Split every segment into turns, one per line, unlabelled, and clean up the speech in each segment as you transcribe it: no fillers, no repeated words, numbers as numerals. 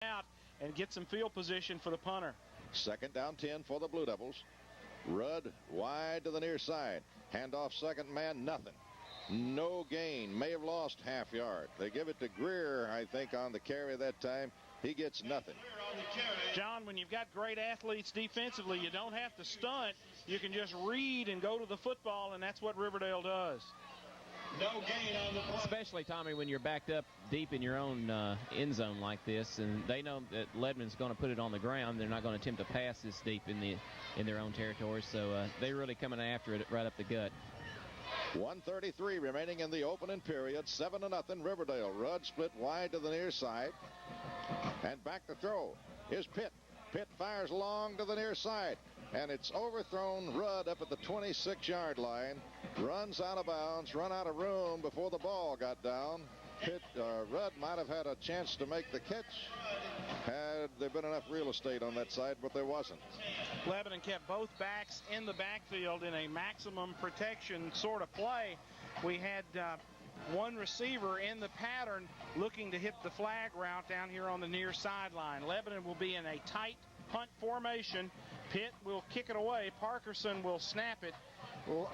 out and get some field position for the punter.
Second down 10 for the Blue Devils. Rudd wide to the near side. Handoff second man, nothing. No gain. May have lost half yard. They give it to Greer, I think, on the carry that time. He gets nothing.
John, when you've got great athletes defensively, you don't have to stunt. You can just read and go to the football, and that's what Riverdale does.
No gain on the play.
Especially, Tommy, when you're backed up deep in your own end zone like this, and they know that Lebanon's going to put it on the ground. They're not going to attempt to pass this deep in their own territory, so they're really coming after it right up the gut.
1:33 remaining in the opening period. 7-0 Riverdale. Rudd split wide to the near side. And back to throw is Pitt. Pitt fires long to the near side. And it's overthrown. Rudd up at the 26-yard line. Runs out of bounds. Run out of room before the ball got down. Rudd might have had a chance to make the catch had there been enough real estate on that side, but there wasn't.
Lebanon kept both backs in the backfield in a maximum protection sort of play. We had one receiver in the pattern looking to hit the flag route down here on the near sideline. Lebanon will be in a tight punt formation. Pitt will kick it away. Parkerson will snap it.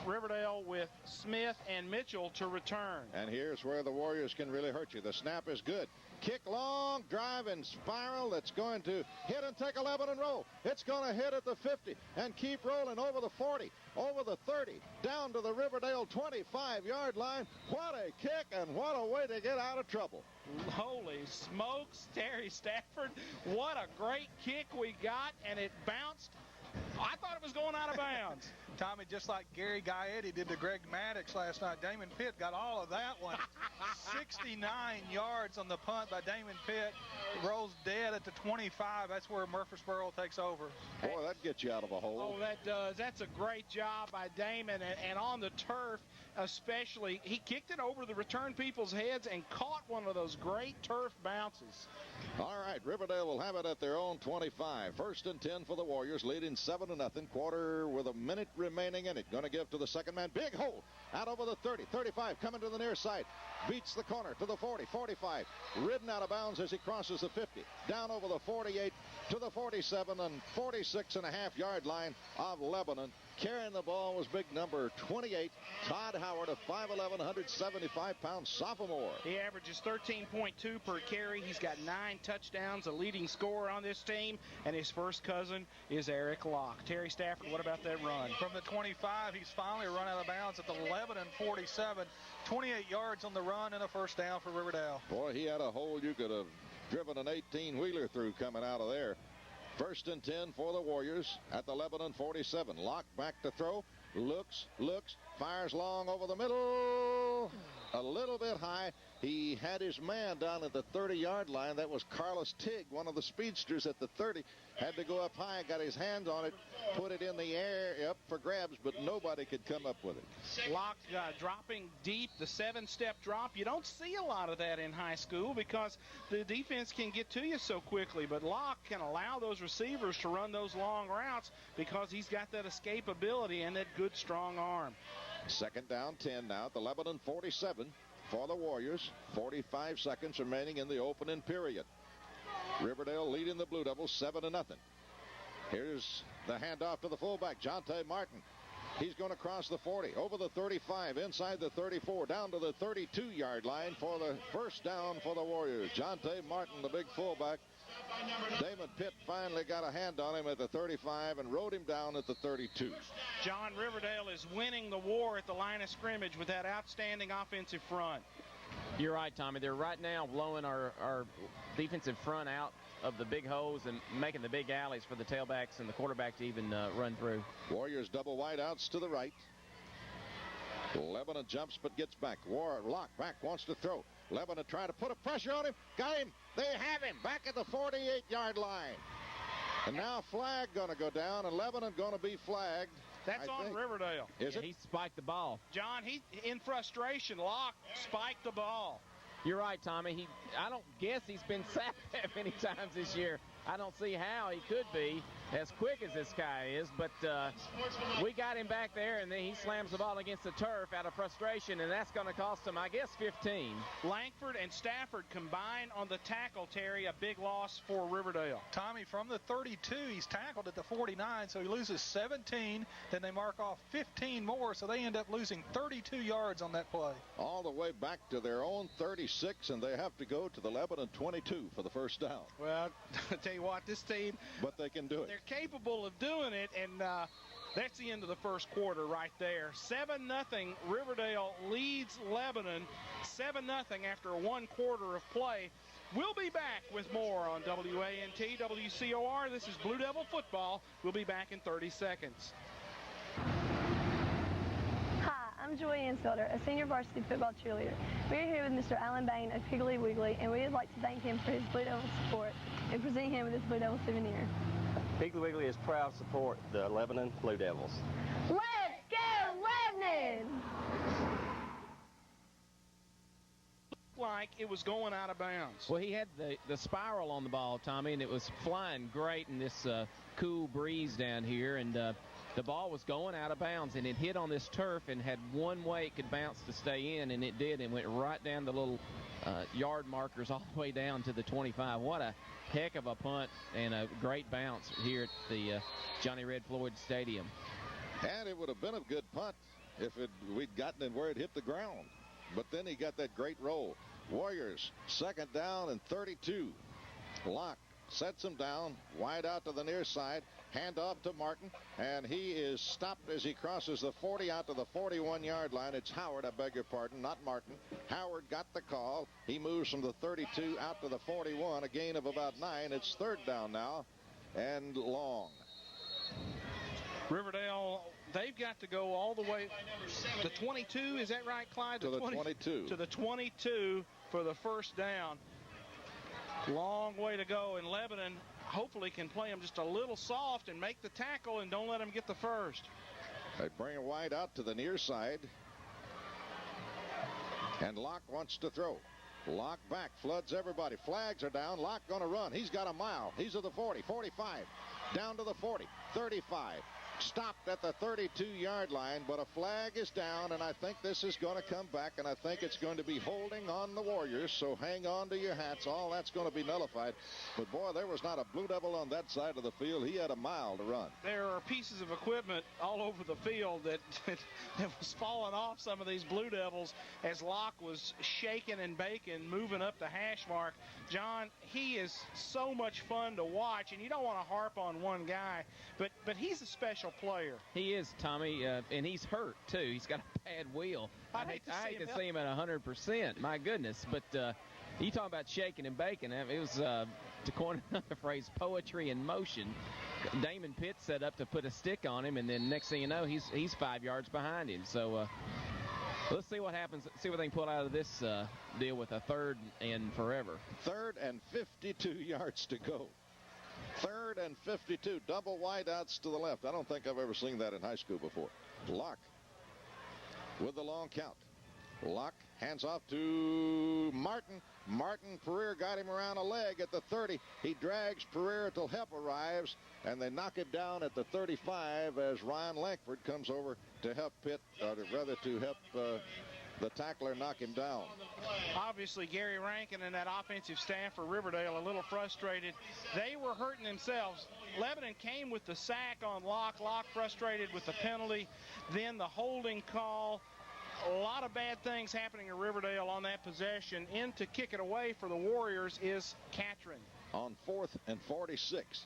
Riverdale with Smith and Mitchell to return.
And here's where the Warriors can really hurt you. The snap is good. Kick long, drive and spiral. That's going to hit and take a Lebanon roll. It's going to hit at the 50 and keep rolling over the 40, over the 30, down to the Riverdale 25-yard line. What a kick and what a way to get out of trouble.
Holy smokes, Terry Stafford. What a great kick we got, and it bounced. I thought it was going out of bounds.
Tommy, just like Gary Gaetti did to Greg Maddox last night, Damon Pitt got all of that one. 69 yards on the punt by Damon Pitt. Rolls dead at the 25. That's where Murfreesboro takes over.
Boy, that gets you out of a hole.
Oh, that does. That's a great job by Damon. And on the turf, especially, he kicked it over the return people's heads and caught one of those great turf bounces.
All right, Riverdale will have it at their own 25. First and 10 for the Warriors, leading 7-0. Quarter with a minute remaining in it. Going to give to the second man. Big hole out over the 30, 35, coming to the near side. Beats the corner to the 40, 45. Ridden out of bounds as he crosses the 50. Down over the 48 to the 47 and 46.5-yard line of Lebanon. Carrying the ball was big number 28, Todd Howard, a 5'11", 175-pound sophomore.
He averages 13.2 per carry. He's got 9 touchdowns, a leading scorer on this team, and his first cousin is Eric Locke. Terry Stafford, what about that run?
From the 25, he's finally run out of bounds at the Lebanon 47. 28 yards on the run and a first down for Riverdale.
Boy, he had a hole you could have driven an 18-wheeler through coming out of there. First and 10 for the Warriors at the Lebanon 47. Locke back to throw. Looks, fires long over the middle. A little bit high. He had his man down at the 30-yard line. That was Carlos Tigg, one of the speedsters at the 30. Had to go up high, got his hands on it, put it in the air, up for grabs, but nobody could come up with it.
Locke dropping deep, the 7-step drop. You don't see a lot of that in high school because the defense can get to you so quickly, but Locke can allow those receivers to run those long routes because he's got that escapability and that good, strong arm.
Second down, 10 now at the Lebanon 47 for the Warriors. 45 seconds remaining in the opening period. Riverdale leading the Blue Devils 7-0. Here's the handoff to the fullback, Jonte Martin. He's going to cross the 40, over the 35, inside the 34, down to the 32-yard line for the first down for the Warriors. Jonte Martin, the big fullback. Damon Pitt finally got a hand on him at the 35 and rode him down at the 32.
John, Riverdale is winning the war at the line of scrimmage with that outstanding offensive front.
You're right, Tommy. They're right now blowing our defensive front out of the big holes and making the big alleys for the tailbacks and the quarterback to even run through.
Warriors double wideouts to the right. Lebanon jumps but gets back. Locke back, wants to throw. Lebanon trying to put a pressure on him. Got him. They have him back at the 48-yard line. And now flag going to go down, and Lebanon going to be flagged.
That's on Riverdale.
Is it?
He spiked the ball.
John, he in frustration, Locke spiked the ball.
You're right, Tommy. I don't guess he's been sacked that many times this year. I don't see how he could be. as quick as this guy is, but we got him back there, and then he slams the ball against the turf out of frustration, and that's going to cost him, I guess, 15.
Langford and Stafford combined on the tackle, Terry, a big loss for Riverdale.
Tommy, from the 32, he's tackled at the 49, so he loses 17. Then they mark off 15 more, so they end up losing 32 yards on that play.
All the way back to their own 36, and they have to go to the Lebanon 22 for the first down.
Well, I tell you what, this team,
but they can do it.
They're capable of doing it, and that's the end of the first quarter right there. 7-0, Riverdale leads Lebanon 7-0 after one quarter of play. We'll be back with more on WANT, WCOR. This is Blue Devil Football. We'll be back in 30 seconds.
Hi, I'm Joy Ansfelder, a senior varsity football cheerleader. We're here with Mr. Alan Bain of Piggly Wiggly, and we would like to thank him for his Blue Devil support and present him with this Blue Devil souvenir.
Piggly Wiggly is proud to support the Lebanon Blue Devils.
Let's go, Lebanon!
Like it was going out of bounds.
Well, he had the spiral on the ball, Tommy, and it was flying great in this cool breeze down here, and the ball was going out of bounds, and it hit on this turf and had one way it could bounce to stay in, and it did, and went right down the little yard markers all the way down to the 25. What a heck of a punt and a great bounce here at the Johnny Red Floyd Stadium.
And it would have been a good punt if we'd gotten it where it hit the ground. But then he got that great roll. Warriors, second down and 32. Locke sets him down, wide out to the near side, hand off to Martin, and he is stopped as he crosses the 40 out to the 41-yard line. It's Howard, I beg your pardon, not Martin. Howard got the call. He moves from the 32 out to the 41, a gain of about 9. It's third down now and long.
Riverdale, they've got to go all the way to 22. Is that right, Clyde?
To the 22.
To the 22 for the first down. Long way to go, and Lebanon hopefully can play him just a little soft and make the tackle and don't let him get the first.
They bring it wide out to the near side. And Locke wants to throw. Locke back, floods everybody. Flags are down. Locke going to run. He's got a mile. He's at the 40, 45, down to the 40, 35. Stopped at the 32-yard line, but a flag is down, and I think this is going to come back, and I think it's going to be holding on the Warriors, so hang on to your hats. All that's going to be nullified. But, boy, there was not a Blue Devil on that side of the field. He had a mile to run.
There are pieces of equipment all over the field that was falling off some of these Blue Devils as Locke was shaking and baking, moving up the hash mark. John, he is so much fun to watch, and you don't want to harp on one guy, but he's a special player.
He is, Tommy, and he's hurt too. He's got a bad wheel. I hate to see him at 100%. My goodness, but you talk about shaking and baking. It was, to coin another phrase, poetry in motion. Damon Pitt set up to put a stick on him, and then next thing you know, he's 5 yards behind him. So let's see what happens. See what they can pull out of this deal with a third and forever.
Third and 52 yards to go. Third and 52, double wideouts to the left. I don't think I've ever seen that in high school before. Locke with the long count. Locke hands off to Martin. Martin, Pereira got him around a leg at the 30. He drags Pereira till help arrives, and they knock it down at the 35 as Ryan Langford comes over to help Pitt, or rather to help the tackler knock him down.
Obviously, Gary Rankin and that offensive staff for Riverdale a little frustrated. They were hurting themselves. Lebanon came with the sack on Locke. Locke frustrated with the penalty. Then the holding call. A lot of bad things happening at Riverdale on that possession. In to kick it away for the Warriors is Catron.
On 4th and 46.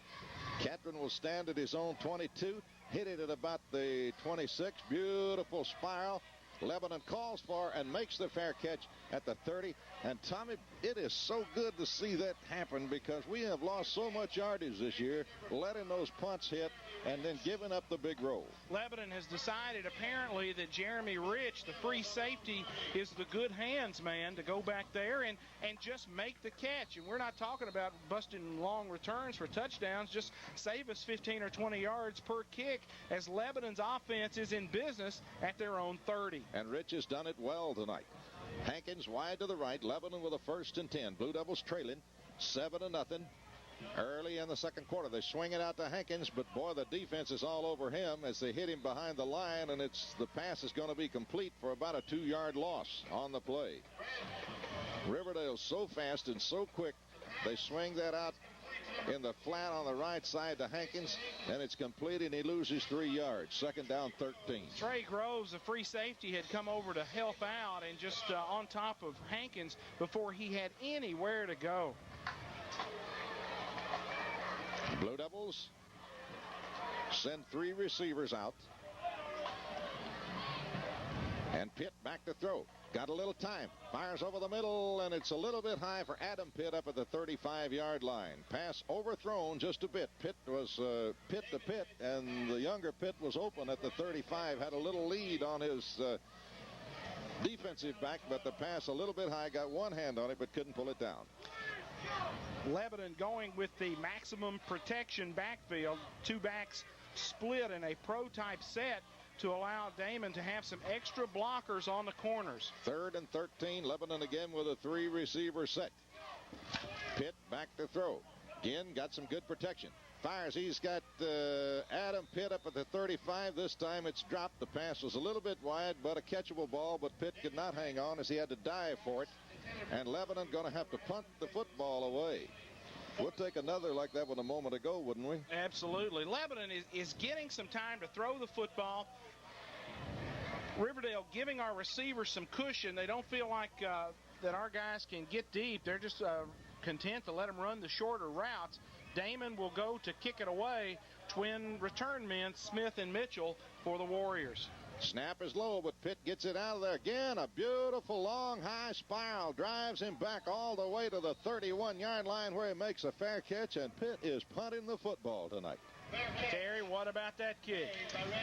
Catron will stand at his own 22. Hit it at about the 26. Beautiful spiral. Lebanon calls for and makes the fair catch at the 30. And, Tommy, it is so good to see that happen because we have lost so much yardage this year, letting those punts hit and then giving up the big roll.
Lebanon has decided apparently that Jeremy Rich, the free safety, is the good hands man to go back there and just make the catch. And we're not talking about busting long returns for touchdowns. Just save us 15 or 20 yards per kick as Lebanon's offense is in business at their own 30.
And Rich has done it well tonight. Hankins wide to the right. Lebanon with a 1st and 10. Blue Devils trailing 7-0. Early in the second quarter, they swing it out to Hankins, but boy, the defense is all over him as they hit him behind the line, and the pass is going to be complete for about a 2-yard loss on the play. Riverdale's so fast and so quick, they swing that out in the flat on the right side to Hankins, and it's complete, and he loses 3 yards. Second down, 13.
Trey Groves, a free safety, had come over to help out and just on top of Hankins before he had anywhere to go.
Blue Devils send 3 receivers out. And Pitt back to throw. Got a little time. Fires over the middle, and it's a little bit high for Adam Pitt up at the 35-yard line. Pass overthrown just a bit. Pitt was Pitt to Pitt, and the younger Pitt was open at the 35. Had a little lead on his defensive back, but the pass a little bit high. Got one hand on it, but couldn't pull it down.
Lebanon going with the maximum protection backfield. 2 backs split in a pro-type set to allow Damon to have some extra blockers on the corners.
3rd and 13. Lebanon again with a 3-receiver set. Pitt back to throw. Again, got some good protection. Fires. He's got Adam Pitt up at the 35. This time it's dropped. The pass was a little bit wide, but a catchable ball, but Pitt could not hang on as he had to dive for it. And Lebanon going to have to punt the football away. We'll take another like that one a moment ago, wouldn't we?
Absolutely. Lebanon is getting some time to throw the football. Riverdale giving our receivers some cushion. They don't feel like that our guys can get deep. They're just content to let them run the shorter routes. Damon will go to kick it away. Twin return men, Smith and Mitchell, for the Warriors.
Snap is low, but Pitt gets it out of there. Again, a beautiful long high spiral. Drives him back all the way to the 31-yard line where he makes a fair catch, and Pitt is punting the football tonight.
Terry, what about that kick?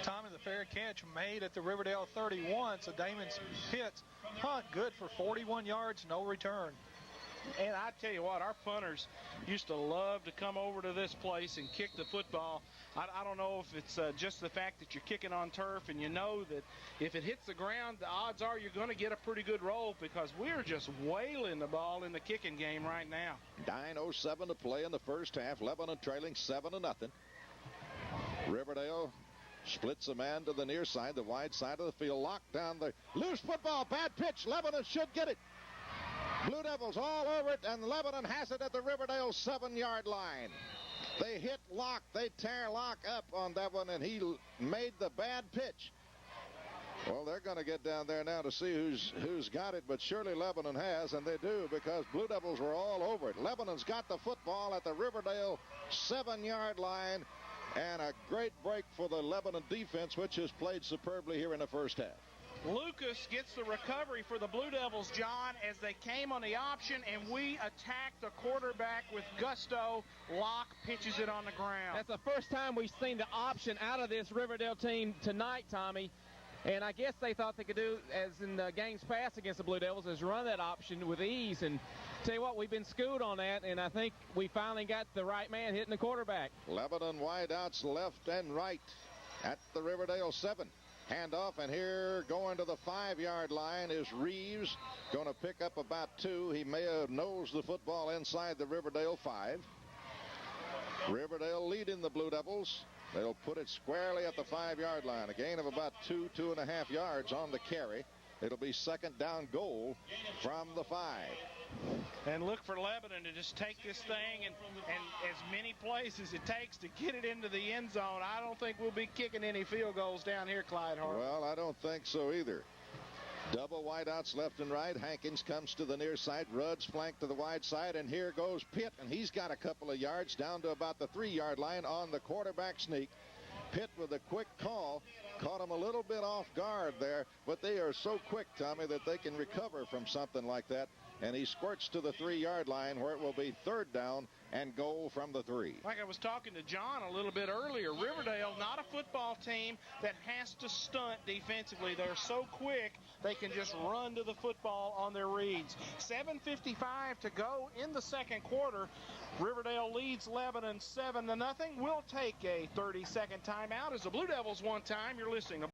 Tommy, the fair catch made at the Riverdale 31, so Damon Pitt's punt good for 41 yards, no return.
And I tell you what, our punters used to love to come over to this place and kick the football. I don't know if it's just the fact that you're kicking on turf, and you know that if it hits the ground, the odds are you're going to get a pretty good roll, because we're just wailing the ball in the kicking game right now.
9:07 to play in the first half. Lebanon trailing 7-0. Riverdale splits a man to the near side, the wide side of the field. Locked down the loose football. Bad pitch. Lebanon should get it. Blue Devils all over it, and Lebanon has it at the Riverdale 7-yard line. They hit Locke. They tear Locke up on that one, and he made the bad pitch. Well, they're going to get down there now to see who's got it, but surely Lebanon has, and they do, because Blue Devils were all over it. Lebanon's got the football at the Riverdale 7-yard line, and a great break for the Lebanon defense, which has played superbly here in the first half.
Lucas gets the recovery for the Blue Devils, John, as they came on the option, and we attacked the quarterback with gusto. Locke pitches it on the ground.
That's the first time we've seen the option out of this Riverdale team tonight, Tommy. And I guess they thought they could do, as in the games past against the Blue Devils, is run that option with ease. And tell you what, we've been schooled on that, and I think we finally got the right man hitting the quarterback.
Lebanon wideouts left and right at the Riverdale 7. Handoff, and here going to the 5-yard line is Reeves. Going to pick up about 2. He may have nosed the football inside the Riverdale 5. Riverdale leading the Blue Devils. They'll put it squarely at the 5-yard line. A gain of about 2.5 yards on the carry. It'll be second down goal from the 5.
And look for Lebanon to just take this thing and as many plays as it takes to get it into the end zone. I don't think we'll be kicking any field goals down here, Clyde Hart.
Well, I don't think so either. Double wideouts left and right. Hankins comes to the near side. Rudds flank to the wide side, and here goes Pitt, and he's got a couple of yards down to about the 3-yard line on the quarterback sneak. Pitt with a quick call. Caught him a little bit off guard there, but they are so quick, Tommy, that they can recover from something like that. And he squirts to the 3-yard line where it will be third down and goal from the 3.
Like I was talking to John a little bit earlier, Riverdale, not a football team that has to stunt defensively. They're so quick, they can just run to the football on their reads. 7:55 to go in the second quarter. Riverdale leads Lebanon 7-0. We'll take a 30-second timeout as the Blue Devils one time. You're listening to